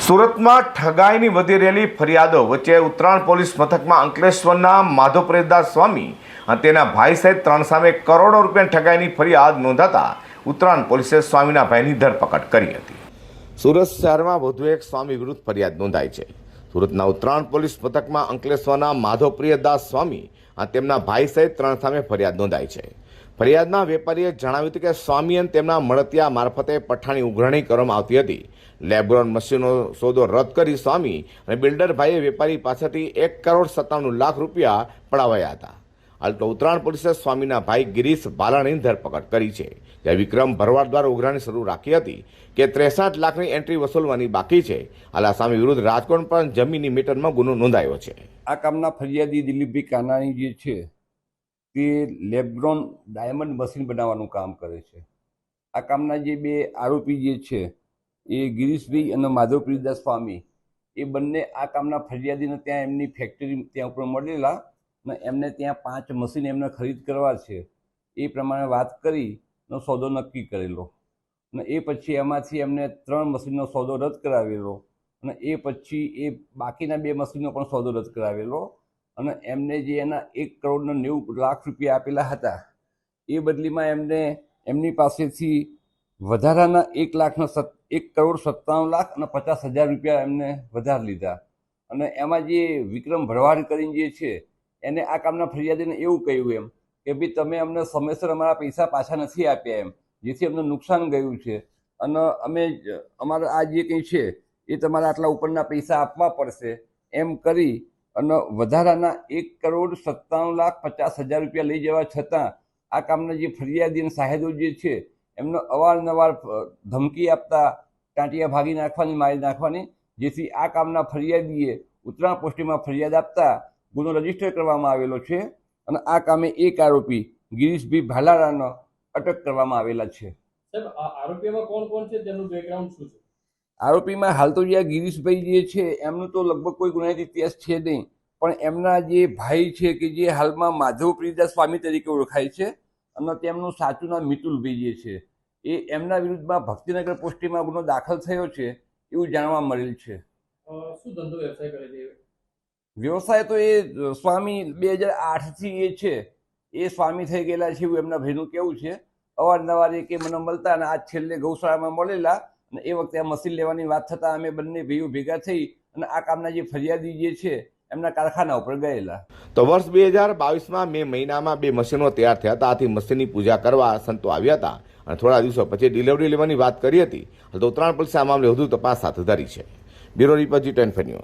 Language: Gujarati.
સુરતમાં ઠગાઈની વધી રહેલી ફરિયાદો વચ્ચે ઉત્તરાયણ પોલીસ મથકમાં અંકલેશ્વરના માધવપ્રદાસ સ્વામી અને તેના ભાઈ સહિત 3 સામે કરોડો રૂપિયાની ઠગાઈની ફરિયાદ નોંધાતા ઉત્તરાયણ પોલીસે સ્વામીના ભાઈની ધરપકડ કરી હતી। સુરત શહેરમાં વધુ એક સ્વામી વિરુદ્ધ ફરિયાદ નોંધાઈ છે। સુરતના ઉત્તરાયણ પોલીસ મથકમાં અંકલેશ્વરના માધવપ્રિયદાસ સ્વામી અને તેમના ભાઈ સહિત 3 સામે ફરિયાદ નોંધાઈ છે। ફરિયાદમાં વેપારીએ જણાવ્યું હતું કે સ્વામી અને તેમના મળતિયા મારફતે પઠ્ઠાની ઉઘરાણી કરવામાં આવતી હતી। લેબગ્રોન મશીનનો સોદો રદ કરી સ્વામી અને બિલ્ડર ભાઈએ વેપારી પાસેથી 1,97,00,000 રૂપિયા પડાવ્યા હતા। હાલ તો ઉત્તરાયણ પોલીસે સ્વામીના ભાઈ ગિરીશ બાલાણીની ધરપકડ કરી છે, જ્યારે વિક્રમ ભરવાડ દ્વારા ઉઘરાણી શરૂ રાખી હતી કે 63 લાખની એન્ટ્રી વસૂલવાની બાકી છે। હાલ આ સ્વામી વિરુદ્ધ રાજકોટ પર જમીનની મીટરમાં ગુનો નોંધાયો છે। આ કામના ફરિયાદી દિલીપભાઈ કાનાણી જે છે તે લેબગ્રોન ડાયમંડ મશીન બનાવવાનું કામ કરે છે। આ કામના જે બે આરોપી જે છે એ ગિરીશભાઈ અને માધવપ્રિયદાસ સ્વામી એ બંને આ કામના ફરિયાદીને ત્યાં એમની ફેક્ટરી ત્યાં ઉપર મળેલા અને એમને ત્યાં 5 મશીન એમને ખરીદ કરવા છે એ પ્રમાણે વાત કરીને સોદો નક્કી કરેલો અને એ પછી એમાંથી એમને 3 મશીનનો સોદો રદ કરાવેલો અને એ પછી એ બાકીના 2 મશીનનો પણ સોદો રદ કરાવેલો અને એમને જે એના 1,90,00,000 રૂપિયા આપેલા હતા એ બદલીમાં એમને એમની પાસેથી વધારાના 1,57,50,000 રૂપિયા એમને વધારે લીધા અને એમાં જે વિક્રમ ભરવાડ કરીને જે છે એને આ કામના ફરિયાદીને એવું કહ્યું એમ કે ભાઈ તમે અમને સમયસર અમારા પૈસા પાછા નથી આપ્યા એમ, જેથી અમને નુકસાન ગયું છે અને અમે અમારા આ જે કંઈ છે એ તમારા આટલા ઉપરના પૈસા આપવા પડશે એમ કરી અને વધારાના 1,57,50,000 રૂપિયા લઈ જવા છતાં આ કામના જે ફરિયાદી અને સાહેદો જે છે એમને અવારનવાર ધમકી આપતા ટાંટિયા ભાગી નાખવાની, મારી નાખવાની, જેથી આ કામના ફરિયાદીએ ઉત્તરાયણ પોસ્ટીમાં ફરિયાદ આપતા ગુનો રજીસ્ટર કરવામાં આવેલો છે અને આ કામે એક આરોપી ગિરીશભાઈ ભાલારાનો અટક કરવામાં આવેલા છે। સાહેબ, આરોપીમાં કોણ કોણ છે, તેમનું બેકગ્રાઉન્ડ શું છે? આરોપીમાં હાલ તો જે ગિરીશભાઈ જે છે એમનું તો લગભગ કોઈ ગુનાહિત ઇતિહાસ છે નહીં, પણ એમના જે ભાઈ છે કે જે હાલમાં માધવપ્રિયદાસ સ્વામી તરીકે ઓળખાય છે અને તેમનું સાચું નામ મિતુલભાઈ જે છે એ એમના વિરુદ્ધમાં ભક્તિનગર પોસ્ટીમાં ગુનો દાખલ થયો છે એવું જાણવા મળેલ છે। શું ધંધો વ્યવસાય કરે છે? વ્યવસાય તો એ સ્વામી 2008થી એ છે એ સ્વામી થઈ ગયેલા છે એવું એમના ભાઈનું કહેવું છે। અવારનવાર એ કે મને મળતા અને આજ છેલ્લે ગૌશાળામાં મળેલા અને એ વખતે આ મશીન લેવાની વાત થતાં અમે બંને ભાઈઓ ભેગા થઈ અને આ કામના જે ફરિયાદી જે છે એમના કારખાના ઉપર ગયેલા। તો વર્ષ 2022માં મે મહિનામાં 2 મશીનો તૈયાર થયા હતા। આથી મશીનની પૂજા કરવા સંતો આવ્યા હતા અને થોડા દિવસો પછી ડિલિવરી લેવાની વાત કરી હતી। તો ઉત્તરાયણ પોલીસે આ મામલે વધુ તપાસ હાથ ધરી છે। Bureau report G10 news.